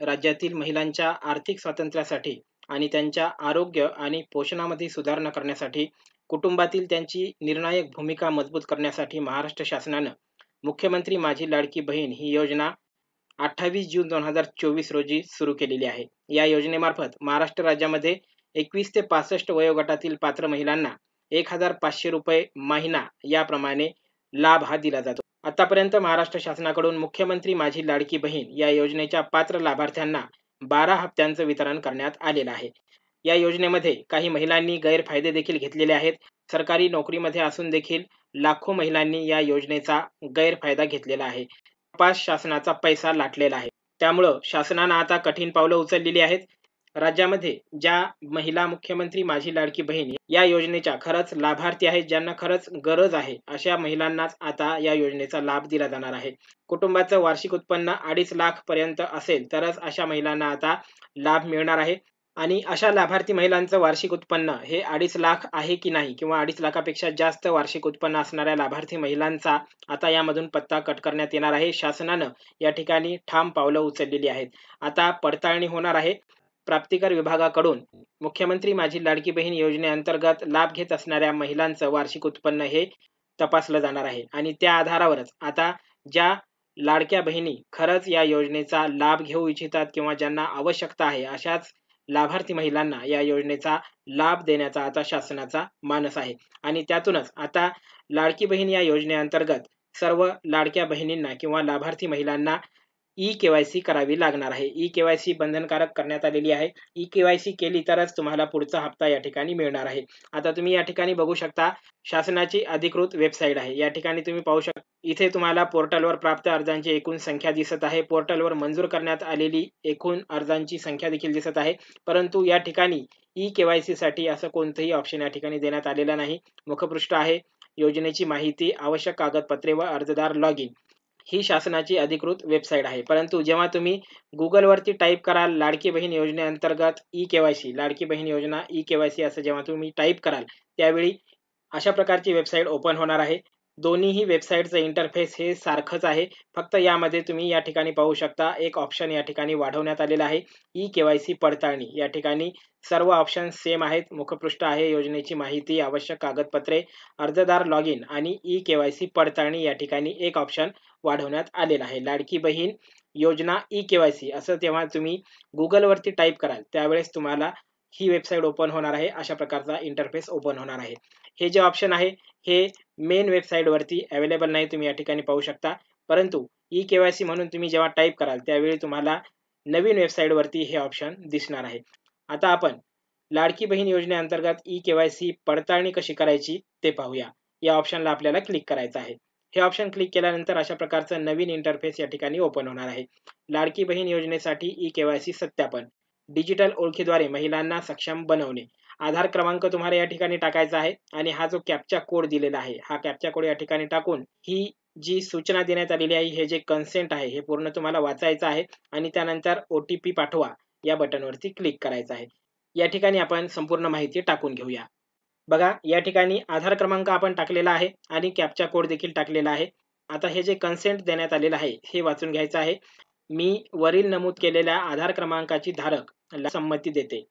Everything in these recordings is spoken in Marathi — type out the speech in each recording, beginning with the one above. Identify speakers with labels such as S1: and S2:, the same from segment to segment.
S1: राज्यातील महिलांच्या आर्थिक स्वातंत्र्यासाठी आणि त्यांच्या आरोग्य आणि पोषणामध्ये सुधारणा करण्यासाठी कुटुंबातील त्यांची निर्णायक भूमिका मजबूत करण्यासाठी महाराष्ट्र शासनानं मुख्यमंत्री माझी लाडकी बहीण ही योजना 28 जून 2024 रोजी सुरू केलेली आहे. या योजनेमार्फत महाराष्ट्र राज्यामध्ये 21 ते 65 वयोगटातील पात्र महिलांना 1,500 रुपये महिना याप्रमाणे लाभ हा दिला जातो. आतापर्यंत महाराष्ट्र शासनाकडून मुख्यमंत्री माझी लाडकी बहीण या योजनेच्या पात्र लाभार्थ्यांना 12 हप्त्यांचं वितरण करण्यात आलेलं आहे. या योजनेमध्ये काही महिलांनी गैरफायदे देखील घेतलेले आहेत. सरकारी नोकरीमध्ये असून देखील लाखो महिलांनी या योजनेचा गैरफायदा घेतलेला आहे. कपात शासनाचा पैसा लाटलेला आहे. त्यामुळं शासनानं आता कठीण पावलं उचललेली आहेत. राज्यामध्ये ज्या महिला मुख्यमंत्री माझी लाडकी बहीण या योजनेच्या खरंच लाभार्थी आहेत, ज्यांना खरंच गरज आहे, अशा महिलांनाच आता या योजनेचा लाभ दिला जाणार आहे. कुटुंबाचं वार्षिक उत्पन्न 2.5 लाख पर्यंत असेल तरच अशा महिलांना आता लाभ मिळणार आहे. आणि अशा लाभार्थी महिलांचं वार्षिक उत्पन्न हे 2.5 लाख आहे की नाही किंवा 2.5 लाखापेक्षा जास्त वार्षिक उत्पन्न असणाऱ्या लाभार्थी महिलांचा आता यामधून पत्ता कट करण्यात येणार आहे. शासनानं या ठिकाणी ठाम पावलं उचललेली आहेत. आता पडताळणी होणार आहे. प्राप्तिकर विभागाकडून मुख्यमंत्री माझी लाडकी बहीण योजनेअंतर्गत लाभ घेत असणाऱ्या महिलांचं वार्षिक उत्पन्न हे तपासलं जाणार आहे आणि त्या आधारावरच आता ज्या लाडक्या बहिणी खरंच या योजनेचा लाभ घेऊ इच्छितात किंवा ज्यांना आवश्यकता आहे अशाच लाभार्थी महिलांना या योजनेचा लाभ देण्याचा आता शासनाचा मानस आहे. आणि त्यातूनच आता लाडकी बहीण या योजनेअंतर्गत सर्व लाडक्या बहिणींना किंवा लाभार्थी महिलांना ई-केवायसी करावी लागणार आहे. ई-केवायसी बंधनकारक करण्यात आलेली आहे. ई-केवायसी केली तरच तुम्हाला पुढचा हप्ता या ठिकाणी मिळणार आहे. आता तुम्ही या ठिकाणी बघू शकता, शासनाची अधिकृत वेबसाईट आहे. या ठिकाणी तुम्ही पाहू शकता, इथे तुम्हाला पोर्टलवर प्राप्त अर्जांची एकूण संख्या दिसत आहे. पोर्टलवर मंजूर करण्यात आलेली एकूण अर्जांची संख्या देखील दिसत आहे. परंतु या ठिकाणी ई-केवायसी साठी असं कोणतंही ऑप्शन या ठिकाणी देण्यात आलेलं नाही. मुखपृष्ठ आहे, योजनेची माहिती, आवश्यक कागदपत्रे व अर्जदार लॉग इन ही शासनाची अधिकृत वेबसाईट आहे. परंतु जेव्हा तुम्ही गुगलवरती टाईप कराल लाडकी बहीण योजनेअंतर्गत ई-केवायसी, लाडकी बहीण योजना ई-केवायसी असं जेव्हा तुम्ही टाईप कराल त्यावेळी अशा प्रकारची वेबसाईट ओपन होणार आहे. दोन्हीही वेबसाईटचं इंटरफेस हे सारखंच आहे. फक्त यामध्ये तुम्ही या ठिकाणी पाहू शकता एक ऑप्शन या ठिकाणी वाढवण्यात आलेला आहे, ई-केवायसी पडताळणी. या ठिकाणी सर्व ऑप्शन सेम आहेत. मुखपृष्ठ आहे, योजनेची माहिती, आवश्यक कागदपत्रे, अर्जदार लॉग इन आणि ई-केवायसी पडताळणी. या ठिकाणी एक ऑप्शन वाढवण्यात आलेला आहे, लाडकी बहीण योजना ई-केवायसी असं जेव्हा तुम्ही गुगलवरती टाईप कराल त्यावेळेस तुम्हाला ही वेबसाईट ओपन होणार आहे. अशा प्रकारचा इंटरफेस ओपन होणार आहे. हे जे ऑप्शन आहे हे मेन वेबसाईटवरती अवेलेबल नाही, तुम्ही या ठिकाणी पाहू शकता. परंतु ई-केवायसी म्हणून तुम्ही जेव्हा टाईप कराल त्यावेळी तुम्हाला नवीन वेबसाईटवरती हे ऑप्शन दिसणार आहे. आता आपण लाडकी बहीण योजनेअंतर्गत ई-केवायसी पडताळणी कशी करायची ते पाहूया. या ऑप्शनला आपल्याला क्लिक करायचं आहे. हे ऑप्शन क्लिक केल्यानंतर अशा प्रकारचं नवीन इंटरफेस या ठिकाणी ओपन होणार आहे. लाडकी बहीण योजनेसाठी ई-केवायसी सत्यापन, डिजिटल ओळखीद्वारे महिलांना सक्षम बनवणे. आधार क्रमांक तुम्हाला या ठिकाणी टाकायचा आहे आणि हा जो कॅप्चा कोड दिलेला आहे हा कॅप्चा कोड या ठिकाणी टाकून ही जी सूचना देण्यात आलेली आहे, हे जे कन्सेंट आहे हे पूर्ण तुम्हाला वाचायचं आहे आणि त्यानंतर OTP पाठवा या बटनवरती क्लिक करायचं आहे. या ठिकाणी आपण संपूर्ण माहिती टाकून घेऊया. बघा, या ठिकाणी आधार क्रमांक आपण टाकलेला आहे आणि कॅप्चा कोड देखील टाकलेला आहे. आता हे जे कन्सेंट देण्यात आलेलं आहे हे वाचून घ्यायचं आहे. मी वरील नमूद केलेल्या आधार क्रमांकाची धारक संमती देते.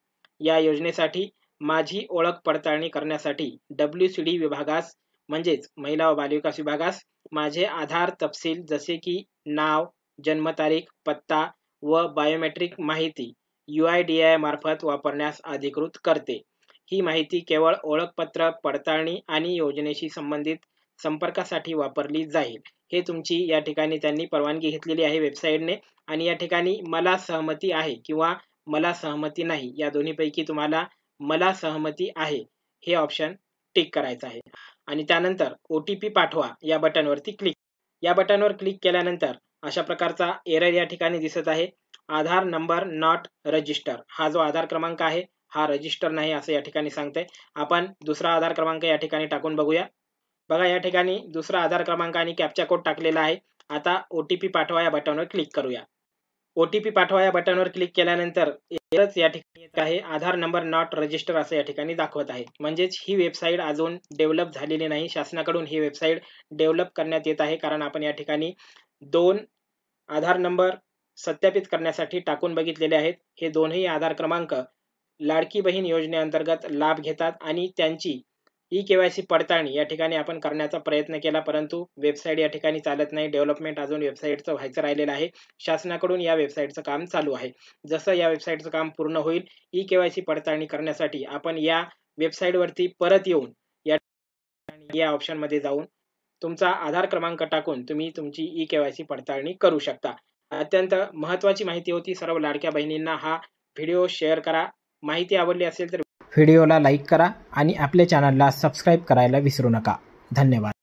S1: या योजनेसाठी माझी ओळख पडताळणी करण्यासाठी WCD विभागास म्हणजेच महिला व बालविकास विभागास माझे आधार तपशील जसे की नाव, जन्मतारीख, पत्ता व बायोमेट्रिक माहिती UIDAI मार्फत वापरण्यास अधिकृत करते. ही माहिती केवळ ओळखपत्र पडताळणी आणि योजनेशी संबंधित संपर्कासाठी वापरली जाईल. हे तुमची या ठिकाणी त्यांनी परवानगी घेतलेली आहे वेबसाईटने. आणि या ठिकाणी मला सहमती आहे किंवा मला सहमती नाही या दोन्हीपैकी तुम्हाला मला सहमती आहे हे ऑप्शन टिक करायचं आहे. आणि त्यानंतर OTP पाठवा या बटनवरती क्लिक. या बटनवर क्लिक केल्यानंतर अशा प्रकारचा एरर या ठिकाणी दिसत आहे, आधार नंबर नॉट रजिस्टर. हा जो आधार क्रमांक आहे हा रजिस्टर नाही असं या ठिकाणी सांगतंय. आपण दुसरा आधार क्रमांक या ठिकाणी टाकून बघूया. बघा, या ठिकाणी दुसरा आधार क्रमांक आणि कॅप्चा कोड टाकलेला आहे. आता OTP पाठवा या बटनवर क्लिक करूया. OTP पाठवा या बटनवर क्लिक केल्यानंतर एररच या ठिकाणी येत आहे, आधार नंबर नॉट रजिस्टर असं या ठिकाणी दाखवत आहे. म्हणजेच ही वेबसाईट अजून डेव्हलप झालेली नाही. शासनाकडून ही वेबसाईट डेव्हलप करण्यात येत आहे, कारण आपण या ठिकाणी 2 आधार नंबर सत्यापित करण्यासाठी टाकून बघितलेले आहेत. हे दोन्ही आधार क्रमांक लाडकी बहीण योजनेअंतर्गत लाभ घेतात आणि त्यांची ई-के-वाय-सी पडताळणी या ठिकाणी आपण करण्याचा प्रयत्न केला, परंतु वेबसाईट या ठिकाणी चालत नाही. डेव्हलपमेंट अजून वेबसाईटचं व्हायचं राहिलेलं आहे. शासनाकडून या वेबसाईटचं काम चालू आहे. जसं या वेबसाईटचं काम पूर्ण होईल, ई-के-वाय-सी पडताळणी करण्यासाठी आपण या वेबसाईटवरती परत येऊन या ऑप्शनमध्ये जाऊन तुमचा आधार क्रमांक टाकून तुम्ही तुमची ई-के-वाय-सी पडताळणी करू शकता. अत्यंत महत्त्वाची माहिती होती. सर्व लाडक्या बहिणींना हा व्हिडिओ शेअर करा. माहिती आवडली असेल तर व्हिडिओला लाईक करा आणि आपल्या चॅनलला सबस्क्राईब करायला विसरू नका. धन्यवाद.